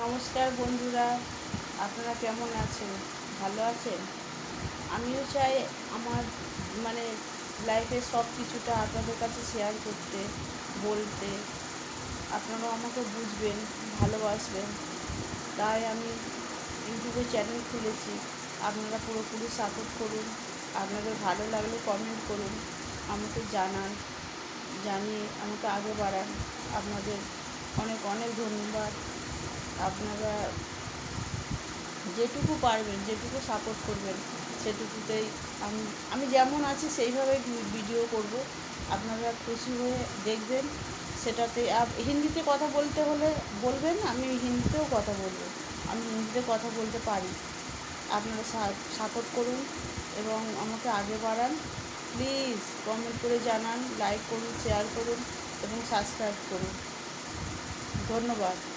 নমস্কার বন্ধুরা, আপনারা কেমন আছেন? ভালো আছেন? আমিও চাই আমার মানে লাইফের সব কিছুটা আপনাদের কাছে শেয়ার করতে, বলতে। আপনারাও আমাকে বুঝবেন, ভালোবাসবেন। তাই আমি ইউটিউবে চ্যানেল খুলেছি। আপনারা পুরোপুরি সাপোর্ট করুন। আপনাদের ভালো লাগলে কমেন্ট করুন, আমাকে জানান, জানিয়ে আমাকে আগে বাড়ান। আপনাদের অনেক অনেক ধন্যবাদ। আপনারা যেটুকু পারবেন, যেটুকু সাপোর্ট করবেন, সেটুকুতেই আমি আমি যেমন আছি সেইভাবেই ভিডিও করব। আপনারা খুশি হয়ে দেখবেন। সেটাতে হিন্দিতে কথা বলতে হলে বলবেন, আমি হিন্দিতেও কথা বলবো। আমি হিন্দিতে কথা বলতে পারি। আপনারা সাপোর্ট করুন এবং আমাকে আগে বাড়ান। প্লিজ কমেন্ট করে জানান, লাইক করুন, শেয়ার করুন এবং সাবস্ক্রাইব করুন। ধন্যবাদ।